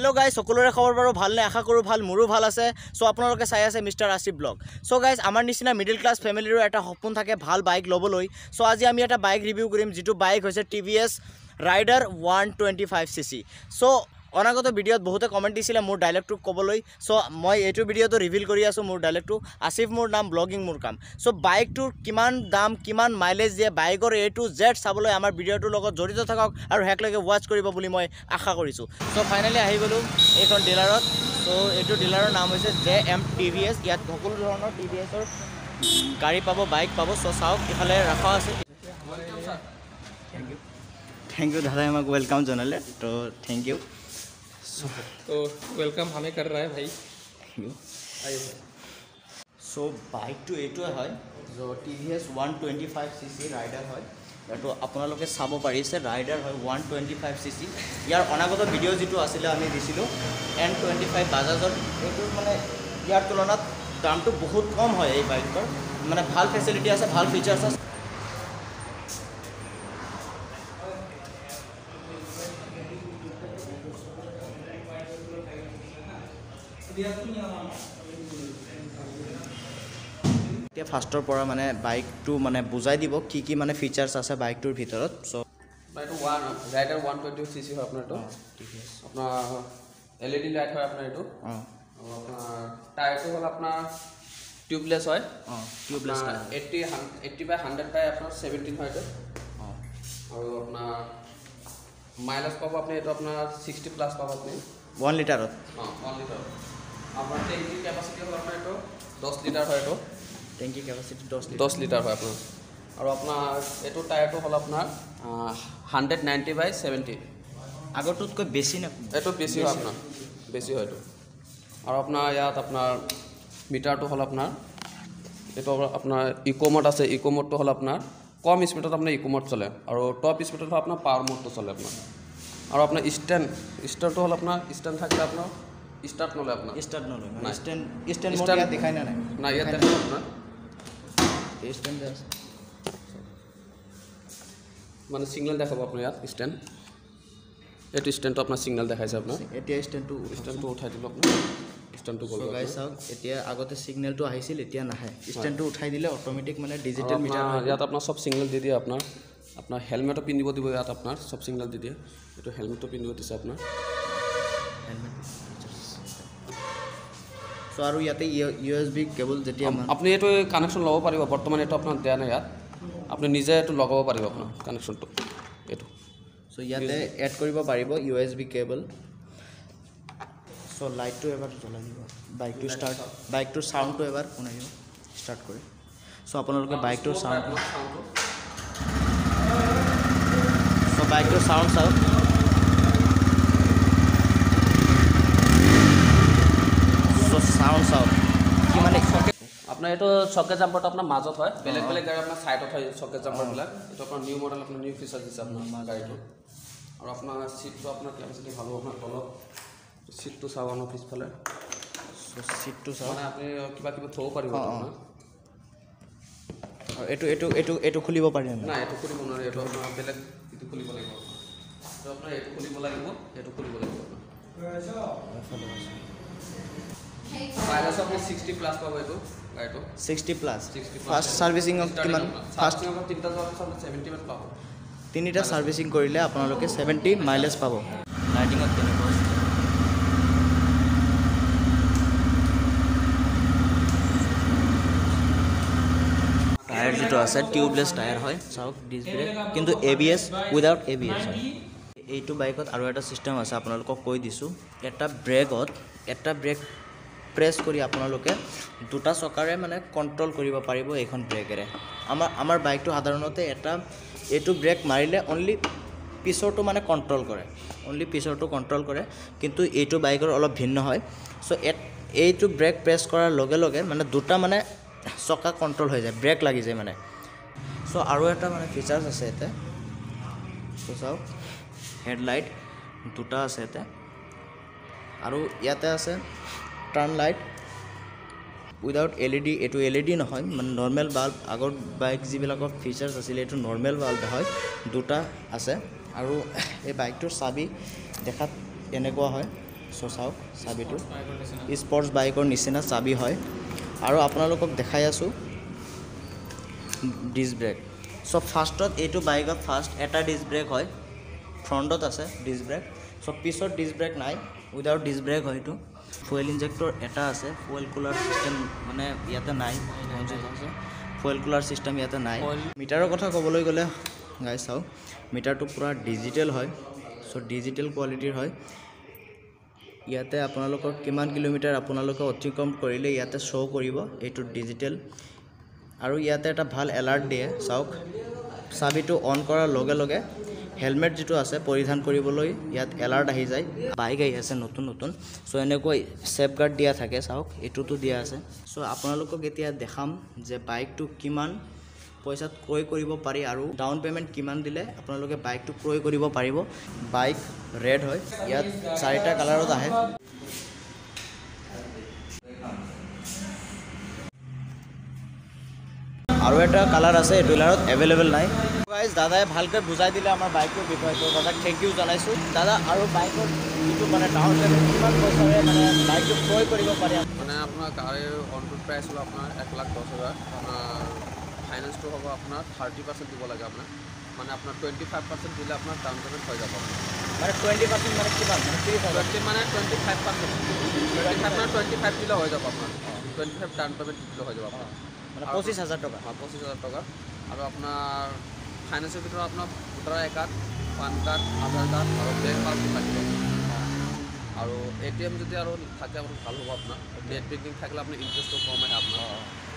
hello guys सकलोरे खबर बारो ভাল নে आशा करूँ ভাল मोरो ভাল আছে सो आपनालोके চাই আছে mister Asif blog so guys आमार निचिना मिडिल क्लास फैमिलिरो एटा सपन थाके ভাল बाइक लबोलै सो আজি আমি এটা বাইক রিভিউ কৰিম যেটো বাইক হৈছে TVS राइडर 125cc सो অনাগত ভিডিওত বহুতে কমেন্ট দিছিলে মোৰ ডায়লগটো কবলৈ সো মই এইটো ভিডিওটো ৰিভিল কৰি আছো মোৰ ডায়লগটো আসিফ মোৰ নাম ব্লগিং মোৰ কাম সো বাইকটোৰ কিমান দাম কিমান মাইলেজ দিয়ে বাইকৰ A to Z চাবলৈ আমাৰ ভিডিওটোৰ লগত জড়িত থাকক আৰু হেকলৈকে ওয়াচ কৰিব বুলি মই আশা কৰিছো সো ফাইনালি আহি গলো এইখন ডিলাৰত সো এইটো ডিলাৰৰ নাম হৈছে JM TVS ইয়াত সকলো ধৰণৰ TVSৰ গাড়ী পাব বাইক পাব সো চাওক ইফালে ৰাখা আছে थैंक यू दादा हमको वेलकम जनाले तो थैंक यू तो वेलकम हमें कर रहा है भाई सो बाइक तो एटो है जो TVS 125cc राइडर है तो आपनालोके चाब पारिसे राइडर है 125cc यार अनागत भिडिओ जी आছিলে আমি দিছিলো N25 বাজাজৰ এটো মানে ইয়াৰ তুলনাত দামটো বহুত কম হয় এই বাইকৰ মানে ভাল ফেসিলিটি আছে ভাল ফিচাৰ্স আছে এতিয়া ফাৰ্ষ্টৰ পৰা মানে বাইকটো মানে বুজাই দিব কি কি মানে ফিচাৰ্স আছে বাইকটোৰ ভিতৰত সো বাইকটো ৰাইডাৰ 120cc হয় আপনাৰটো আপোনাৰ LED লাইট হয় আপোনাৰ এটো আপোনাৰ টায়াৰটো হ'ল আপোনাৰ টিউবলেস হয় টিউবলেস 80 বাই 100 বাই আপোনাৰ 17 হয় এটো আৰু আপোনাৰ মাইলেজ পাব আপুনি এটো আপোনাৰ 60 প্লাস পাব আপুনি 1 লিটাৰত 1 লিটাৰ আপনার ট্যাঙ্কি ক্যাপাসিটি হল আপনার এটা 10 লিটার হয় এটা ট্যাঙ্কি ক্যাপাসিটি 10 লিটার হয় আপনার আর আপনার এটো টায়ারটো হল আপনার 190 বাই 70 আগৰটোতকৈ বেছি না এটো বেছি হয় আপনার বেছি হয় এটো আর আপনার ইয়াত আপনার মিটারটো হল আপনার এটো আপনার ইকো মোড আছে ইকো মোডটো হল আপনার কম স্পিডত আপনার ইকো মোড চলে আর টপ স্পিডত হল আপনার পাওয়ার মোডটো চলে আপনার আর আপনার স্ট্যান্ডটো হল আপনার স্ট্যান্ড থাকলে আপনার স্টার্ট নলে আপনার স্টার্ট নলে না স্ট্যান্ড মোড ইয়াত দেখাই না না ইয়াত দেখাই আপনার স্ট্যান্ড আছে মানে সিগন্যাল দেখাবো আপনার ইয়াত স্ট্যান্ড এটো স্ট্যান্ডটো আপনার সিগন্যাল দেখাইছে আপনার এতিয়া স্ট্যান্ডটো উঠাই দিলো আপনি স্ট্যান্ডটো গল গাইস চাওক এতিয়া আগতে সিগন্যালটো আহিছিল এতিয়া নাহে স্ট্যান্ডটো উঠাই দিলে অটোমেটিক মানে ডিজিটাল মিটাৰ ইয়াত আপনার সব সিগন্যাল দি দিয়ে আপনার আপনার হেলমেটও পিন্ধিব দিব ইয়াত আপনার সব সিগন্যাল দি দিয়ে এটো হেলমেটও পিন্ধিব দিছে আপনার হেলমেট সো আৰু ইয়াতে USB কেবল যেতিয়া আপনি এটো কানেকশন লব পাৰিব বৰ্তমান এটো আপোনাৰ দিয়া নাই ইয়াত আপনি নিজে এটো লগাব পাৰিব আপোনাৰ কানেকশনটো এটো সো ইয়াতে এড কৰিব পাৰিব USB কেবল সো লাইটটো এবাৰ জ্বলাই দিব বাইকটোৰ সাউন্ডটো এবাৰ শুনাই দিব স্টাৰ্ট কৰি সো আপোনালোকে বাইকটোৰ সাউন্ডটো সো বাইকটোৰ সাউন্ড চাওক সাউন্ড চাওক কি মানে আপনার এটো সকেট জাম্পারটা আপনার মাজত হয় বেলেগ বেলেগ গাড়ি আপনার সাইডত হয় সকেট জাম্পারবিলাক এটো আপনার নিউ মডেল আপনার নিউ ফিচার দিছে আপনার গাড়িটো আর আপনার সিটটো আপনার ক্যাপাসিটি ভালো আপনার তলত সিটটো চাওয়ানো পিছফালে সিটটো চাওক মানে আপনি কিবা কিবা থব পাৰিব আপোনাৰ আৰু এটো খুলিব পাৰি না এটো খুলিব নোৱাৰে এটো আপোনাৰ বেলেগ ইটো খুলিব লাগিব তো আপোনাৰ এটো খুলিব লাগিব এটো খুলিব লাগিব মাইলেজ আপনি 60 প্লাস পাবো এটো গাড়িটো 60 প্লাস ফার্স্ট সার্ভিসিং কিমান ফার্স্ট আমরা 3টা জব 70 মান পাবো তিনিটা সার্ভিসিং কৰিলে আপোনালোকে 70 মাইলেজ পাব লাইটিংত কেনেকুৱা টায়াৰ যেটো আছে টিউবলেস টায়াৰ হয় চাওক ডিস্ক ব্ৰেক কিন্তু ABS উইদাউট ABS হয় এইটো বাইকত আৰু এটা সিস্টেম আছে আপোনালোকক কৈ দিছো এটা ব্ৰেক প্ৰেছ কৰি আপোনালোকে দুটা চকাৰে মানে কন্ট্ৰোল কৰিব পাৰিব এইখন ব্ৰেকেৰে আমাৰ বাইকটো সাধাৰণতে এইটো ব্ৰেক মাৰিলে অনলি পিছৰটো মানে কন্ট্ৰোল কৰে কিন্তু এইটো বাইকৰ অলপ ভিন্ন হয় সো এইটো ব্ৰেক প্ৰেছ কৰাৰ লগে লগে মানে দুটা মানে চকা কন্ট্ৰোল হৈ যায় ব্ৰেক লাগি যায় মানে সো আৰু এটা মানে ফিচাৰ্স আছে এতে সো চাওক হেডলাইট দুটা আছে এতে আৰু ইয়াতে আছে টাৰ্ন লাইট উইদাউট LED এটো LED নহয় মানে নৰমাল বাল্ব আগৰ বাইক যিবিলাকৰ ফিচাৰ্স আছিল এটো নৰমাল বাল্ব হয় দুটা আছে আৰু এই বাইকটোৰ চাবি দেখাত এনেকুৱা হয় চ' চাওক চাবিটো স্পৰ্টছ বাইকৰ নিচিনা চাবি হয় আৰু আপোনালোকক দেখাই আছোঁ ডিস্ক ব্ৰেক চ' ফাৰ্ষ্টত এইটো বাইকত ফাৰ্ষ্ট এটা ডিস্ক ব্ৰেক হয় ফ্ৰণ্টত আছে ডিস্ক ব্ৰেক চ' পিছত ডিস্ক ব্ৰেক নাই উইদাউট ডিস্ক ব্ৰেক হয় এইটো ফুয়েল ইনজেক্টৰ এটা আছে ফুয়েল কুলাৰ চিষ্টেম মানে ইয়াতে নাই ফুয়েল কুলাৰ চিষ্টেম ইয়াতে নাই মিটাৰৰ কথা ক'বলৈ গ'লে গাই চাওক মিটাৰটো পূৰা ডিজিটেল হয় চ' ডিজিটেল কোৱালিটিৰ হয় ইয়াতে আপোনালোকৰ কিমান কিলোমিটাৰ আপোনালোকে অতিক্ৰম কৰিলে ইয়াতে শ্ব' কৰিব এইটো ডিজিটেল আৰু ইয়াতে এটা ভাল এলাৰ্ট দিয়ে চাওক চাবিটো অন কৰাৰ লগে লগে হেলমেট যিটো আছে পৰিধান কৰিবলৈ ইয়াত এলাৰ্ট আহি যায় বাইক আহি আছে নতুন নতুন চ' এনেকৈ ছেফ গাৰ্ড দিয়া থাকে চাওক এইটোতো দিয়া আছে চ' আপোনালোকক এতিয়া দেখাম যে বাইকটো কিমান পইচাত ক্ৰয় কৰিব পাৰি আৰু ডাউন পে'মেণ্ট কিমান দিলে আপোনালোকে বাইকটো ক্ৰয় কৰিব পাৰিব বাইক ৰেড হয় ইয়াত 4টা কালাৰত আহে আৰু এটা কালাৰ আছে এইটো কালাৰত এভেইলেবল নাই গাইজ দাদাই ভালকৈ বুজাই দিলে আমাৰ বাইকৰ বিষয়টো দাদাক থেংক ইউ জনাইছোঁ দাদা আৰু বাইকৰ যিটো মানে ডাউন পে'মেণ্ট কিমান পইচাৰে মানে বাইকটো ক্ৰয় কৰিব পাৰি মানে আপোনাৰ গাড়ীৰ অন ৰোড প্ৰাইচ হ'ল আপোনাৰ 1,10,000 আপোনাৰ ফাইনেন্সটো হ'ব আপোনাৰ 30% দিব লাগে আপোনাৰ মানে আপোনাৰ 25% দিলে আপোনাৰ ডাউন পে'মেণ্ট হৈ যাব মানে 20% মানে কিমান মানে 20 মানে 25% 25 দিলে হৈ যাব আপোনাৰ 25 ডাউন পে'মেণ্ট দিলে হৈ যাব আপোনাৰ মানে 25,000 টকা 25,000 টকা আৰু আপোনাৰ ফাইনেন্সৰ ভিতৰত আপোনাৰ ভোটাৰ আই কাৰ্ড পান কাৰ্ড আধাৰ কাৰ্ড আৰু বেংক পাছবুক লাগিব আৰু ATM যদি আৰু থাকে আপোনাৰ ভাল হ'ব আপোনাৰ নেট বেংকিং থাকিলে আপোনাৰ ইণ্টাৰেষ্টটো কম আহে আপোনাৰ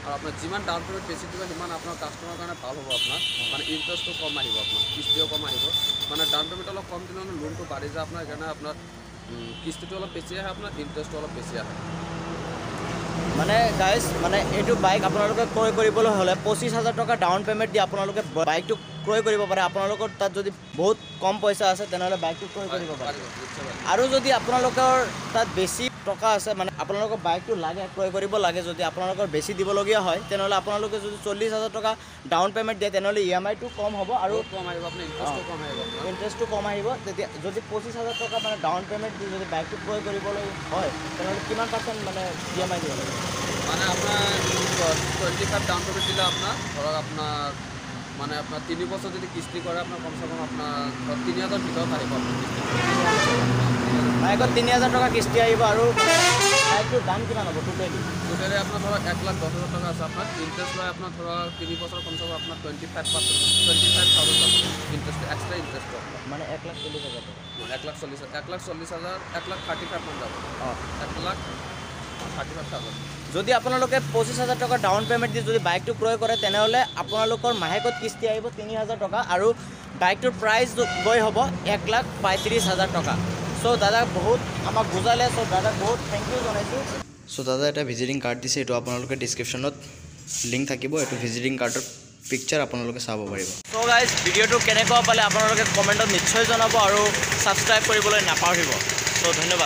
আৰু আপোনাৰ যিমান ডাউন পে'মেণ্ট বেছি দিব সিমান আপোনাৰ কাষ্টমাৰৰ কাৰণে ভাল হ'ব আপোনাৰ মানে ইণ্টাৰেষ্টটো কম আহিব আপোনাৰ কিস্তিও কম আহিব মানে ডাউন পে'মেণ্ট অলপ কম দিলে মানে লোনটো বাঢ়ি যায় আপোনাৰ সেইকাৰণে আপোনাৰ কিস্তিটো অলপ বেছি আহে আপোনাৰ ইণ্টাৰেষ্টটো অলপ বেছি আহে মানে গাইজ মানে এইটো বাইক আপোনালোকে ক্ৰয় কৰিবলৈ হ'লে 25,000 টকা ডাউন পে'মেণ্ট দি আপোনালোকে বাইকটো ক্ৰয় কৰিব পাৰে আপোনালোকৰ তাত যদি বহুত কম পইচা আছে তেনেহ'লে বাইকটো ক্ৰয় কৰিব পাৰে আৰু যদি আপোনালোকৰ তাত বেছি টকা আছে মানে আপোনালোকৰ বাইকটো লাগে ক্ৰয় কৰিব লাগে যদি আপোনালোকৰ বেছি দিবলগীয়া হয় তেনেহ'লে আপোনালোকে যদি 40,000 টকা ডাউন পে'মেণ্ট দিয়ে তেনেহ'লে EMI-টো কম হ'ব আৰু কম আহিব আপোনাৰ ইণ্টাৰেষ্টটো কম আহিব ইণ্টাৰেষ্টটো কম আহিব তেতিয়া যদি 25,000 টকা মানে ডাউন পে'মেণ্ট দি যদি বাইকটো ক্ৰয় কৰিবলৈ হয় তেনেহ'লে কিমান পাৰ্চেণ্ট মানে EMI দিব লাগিব মানে আপোনাৰ 25 ডাউন পে'মেণ্ট দিলে আপোনাৰ ধৰক আপোনাৰ মানে আপোনাৰ 3 বছৰ যদি কিস্তি কৰে আপোনাৰ কমচে কম আপোনাৰ 3,000 ভিতৰত আহিব আপোনাৰ বাইকত 3,000 টকা কিস্তি আহিব আৰু বাইকটোৰ দাম কিমান হ'ব টোটেলি আপোনাৰ ধৰক 1,10,000 টকা আছে আপোনাৰ ইণ্টাৰেষ্ট লয় আপোনাৰ ধৰক 3 বছৰ কমচে কম আপোনাৰ 25,000 ইণ্টাৰেষ্ট এক্সট্ৰা ইণ্টাৰেষ্ট মানে 1,40,000 টকা 1,40,000 1,35,000 মান যাব 1,35,000 যদি আপোনালোকে 25,000 টকা ডাউন পে'মেণ্ট দি যদি বাইকটো ক্ৰয় কৰে তেনেহ'লে আপোনালোকৰ মাহেকত কিস্তি আহিব 3,000 টকা আৰু বাইকটোৰ প্ৰাইচ গৈ হ'ব 1,35,000 টকা চ' দাদাক বহুত আমাক বুজালে চ' দাদাক বহুত থেংক ইউ জনাইছোঁ চ' দাদা এটা ভিজিটিং কাৰ্ড দিছে এইটো আপোনালোকে ডিছক্ৰিপশ্যনত লিংক থাকিব এইটো ভিজিটিং কাৰ্ডৰ পিকচাৰ আপোনালোকে চাব পাৰিব চ' গাইজ ভিডিঅ'টো কেনেকুৱা পালে আপোনালোকে কমেণ্টত নিশ্চয় জনাব আৰু ছাবস্ক্ৰাইব কৰিবলৈ নাপাহৰিব চ' ধন্যবাদ